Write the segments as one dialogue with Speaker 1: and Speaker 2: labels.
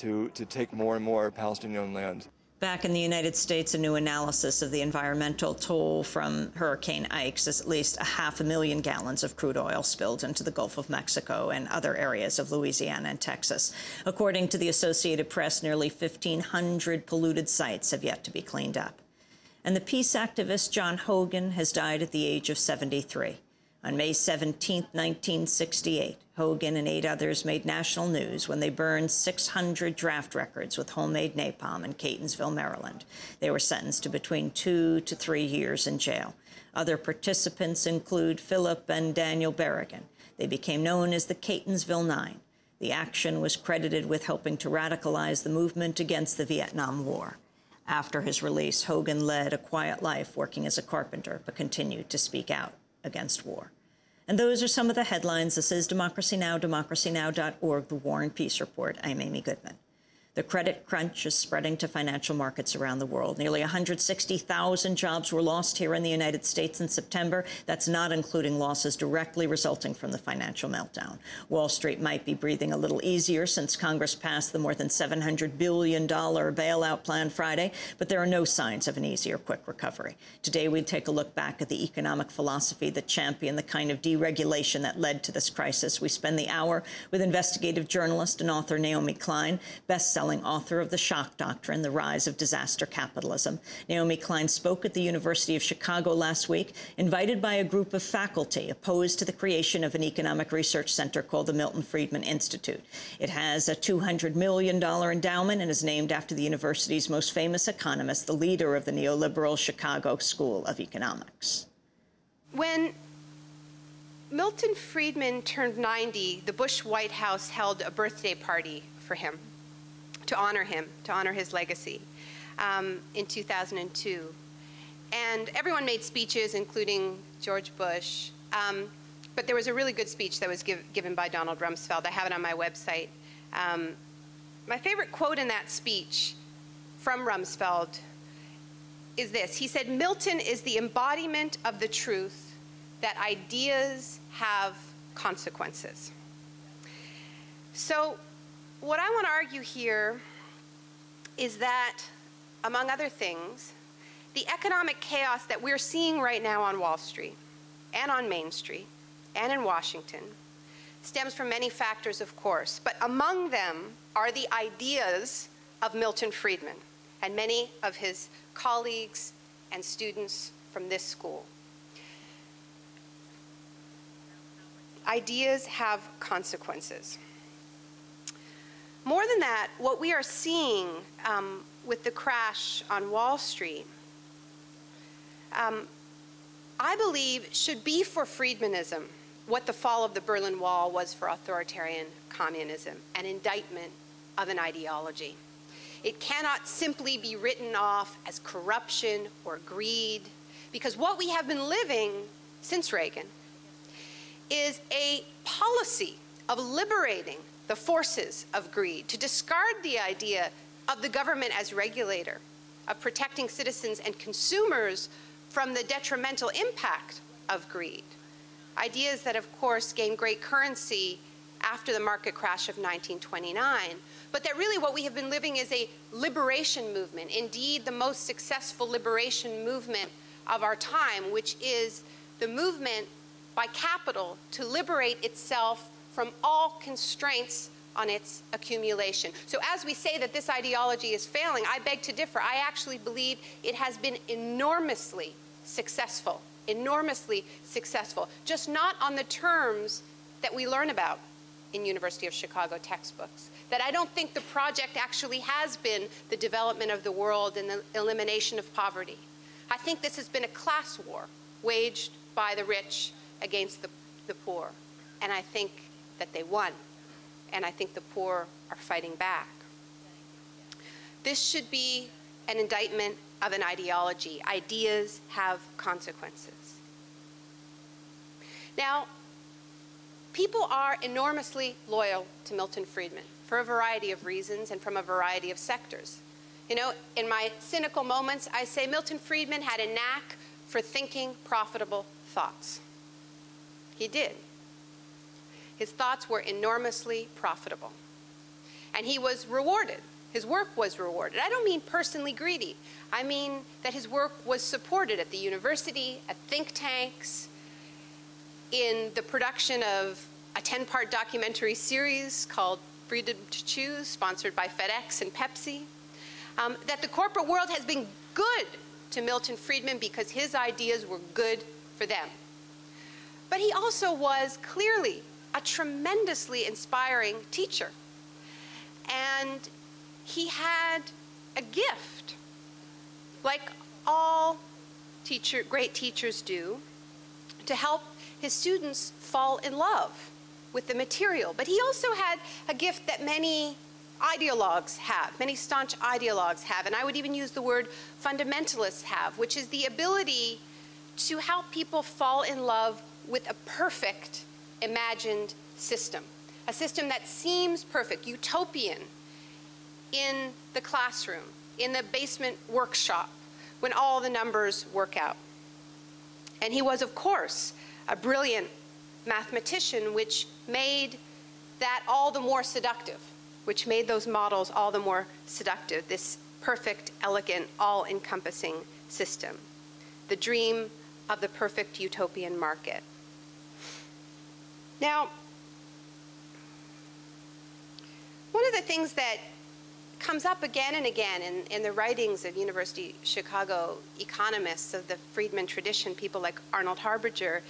Speaker 1: to take more and more Palestinian land.
Speaker 2: Back in the United States, a new analysis of the environmental toll from Hurricane Ike says at least 500,000 gallons of crude oil spilled into the Gulf of Mexico and other areas of Louisiana and Texas. According to the Associated Press, nearly 1,500 polluted sites have yet to be cleaned up. And the peace activist John Hogan has died at the age of 73. On May 17, 1968, Hogan and 8 others made national news when they burned 600 draft records with homemade napalm in Catonsville, Maryland. They were sentenced to between 2 to 3 years in jail. Other participants include Philip and Daniel Berrigan. They became known as the Catonsville Nine. The action was credited with helping to radicalize the movement against the Vietnam War. After his release, Hogan led a quiet life working as a carpenter, but continued to speak out against war. And those are some of the headlines. This is Democracy Now!, democracynow.org, the War and Peace Report. I'm Amy Goodman. The credit crunch is spreading to financial markets around the world. Nearly 160,000 jobs were lost here in the United States in September. That's not including losses directly resulting from the financial meltdown. Wall Street might be breathing a little easier since Congress passed the more than $700 billion bailout plan Friday, but there are no signs of an easy or quick recovery. Today, we take a look back at the economic philosophy that championed the kind of deregulation that led to this crisis. We spend the hour with investigative journalist and author Naomi Klein, best-selling author of The Shock Doctrine, The Rise of Disaster Capitalism. Naomi Klein spoke at the University of Chicago last week, invited by a group of faculty opposed to the creation of an economic research center called the Milton Friedman Institute. It has a $200 million endowment and is named after the university's most famous economist, the leader of the neoliberal Chicago School of Economics.
Speaker 3: When Milton Friedman turned 90, the Bush White House held a birthday party for him, to honor his legacy, in 2002. And everyone made speeches, including George Bush. But there was a really good speech that was given by Donald Rumsfeld. I have it on my website. My favorite quote in that speech from Rumsfeld is this. He said, "Milton is the embodiment of the truth that ideas have consequences." So what I want to argue here is that, among other things, the economic chaos that we're seeing right now on Wall Street and on Main Street and in Washington stems from many factors, of course, but among them are the ideas of Milton Friedman and many of his colleagues and students from this school. Ideas have consequences. More than that, what we are seeing with the crash on Wall Street, I believe should be for Friedmanism what the fall of the Berlin Wall was for authoritarian communism, an indictment of an ideology. It cannot simply be written off as corruption or greed, because what we have been living since Reagan is a policy of liberating the forces of greed, to discard the idea of the government as regulator, of protecting citizens and consumers from the detrimental impact of greed. Ideas that, of course, gained great currency after the market crash of 1929, but that really what we have been living is a liberation movement, indeed the most successful liberation movement of our time, which is the movement by capital to liberate itself from all constraints on its accumulation. So as we say that this ideology is failing, I beg to differ. I actually believe it has been enormously successful, just not on the terms that we learn about in University of Chicago textbooks. That I don't think the project actually has been the development of the world and the elimination of poverty. I think this has been a class war waged by the rich against the poor. And I think that they won. And I think the poor are fighting back. This should be an indictment of an ideology. Ideas have consequences. Now, people are enormously loyal to Milton Friedman for a variety of reasons and from a variety of sectors. You know, in my cynical moments, I say Milton Friedman had a knack for thinking profitable thoughts. He did. His thoughts were enormously profitable. And he was rewarded. His work was rewarded. I don't mean personally greedy. I mean that his work was supported at the university, at think tanks, in the production of a 10-part documentary series called Freedom to Choose, sponsored by FedEx and Pepsi. That the corporate world has been good to Milton Friedman because his ideas were good for them. But he also was clearly a tremendously inspiring teacher. And he had a gift, like all great teachers do, to help his students fall in love with the material. But he also had a gift that many ideologues have, many staunch ideologues have, and I would even use the word fundamentalists have, which is the ability to help people fall in love with a perfect imagined system, a system that seems perfect, utopian, in the classroom, in the basement workshop, when all the numbers work out. And he was, of course, a brilliant mathematician, which made that all the more seductive, which made those models all the more seductive, this perfect, elegant, all-encompassing system, the dream of the perfect utopian market. Now, one of the things that comes up again and again in the writings of University of Chicago economists of the Friedman tradition, people like Arnold Harbinger,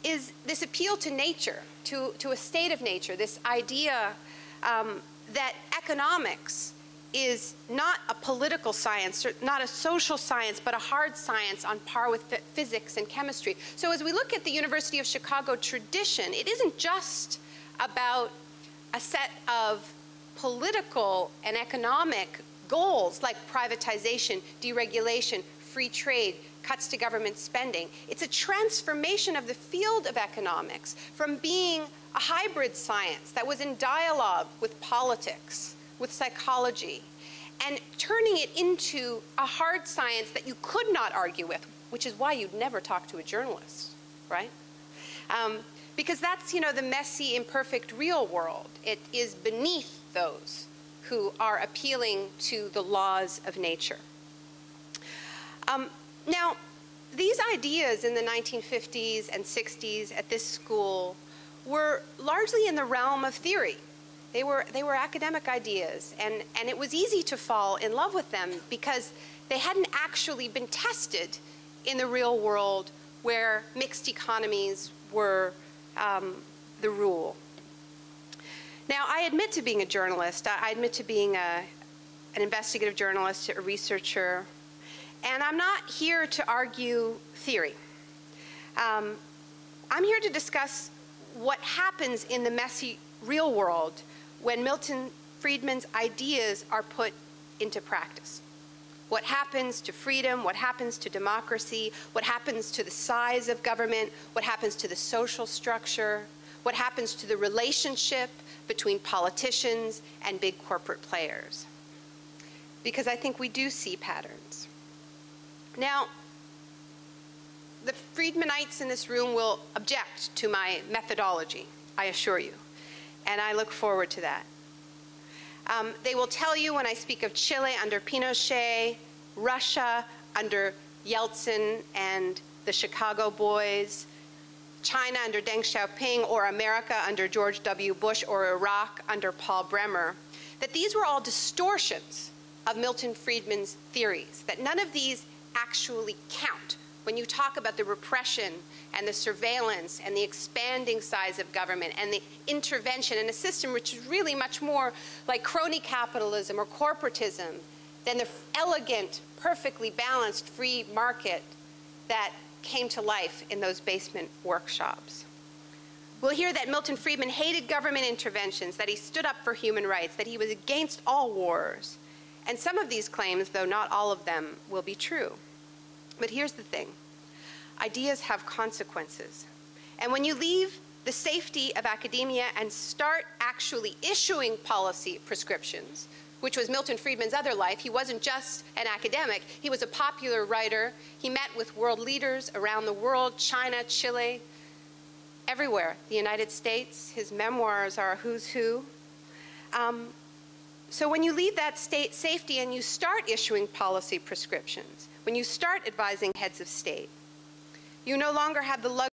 Speaker 3: is this appeal to nature, to a state of nature, this idea that economics is not a political science, not a social science, but a hard science on par with physics and chemistry. So as we look at the University of Chicago tradition, it isn't just about a set of political and economic goals like privatization, deregulation, free trade, cuts to government spending. It's a transformation of the field of economics from being a hybrid science that was in dialogue with politics, with psychology, and turning it into a hard science that you could not argue with, which is why you'd never talk to a journalist, right? Because that's, you know, the messy, imperfect real world. It is beneath those who are appealing to the laws of nature. Now, these ideas in the 1950s and 60s at this school were largely in the realm of theory. They were academic ideas, and it was easy to fall in love with them because they hadn't actually been tested in the real world where mixed economies were the rule. Now, I admit to being a journalist. I admit to being an investigative journalist, a researcher, and I'm not here to argue theory. I'm here to discuss what happens in the messy real world when Milton Friedman's ideas are put into practice. What happens to freedom, what happens to democracy, what happens to the size of government, what happens to the social structure, what happens to the relationship between politicians and big corporate players. Because I think we do see patterns. Now, the Friedmanites in this room will object to my methodology, I assure you, and I look forward to that. They will tell you when I speak of Chile under Pinochet, Russia under Yeltsin and the Chicago Boys, China under Deng Xiaoping, or America under George W. Bush, or Iraq under Paul Bremer, that these were all distortions of Milton Friedman's theories, that none of these actually count when you talk about the repression and the surveillance and the expanding size of government and the intervention in a system which is really much more like crony capitalism or corporatism than the elegant, perfectly balanced free market that came to life in those basement workshops. We'll hear that Milton Friedman hated government interventions, that he stood up for human rights, that he was against all wars. And some of these claims, though not all of them, will be true. But here's the thing. Ideas have consequences. And when you leave the safety of academia and start actually issuing policy prescriptions, which was Milton Friedman's other life, he wasn't just an academic, he was a popular writer. He met with world leaders around the world, China, Chile, everywhere, the United States. His memoirs are a who's who. So when you leave that state safety and you start issuing policy prescriptions, when you start advising heads of state, you no longer have the luxury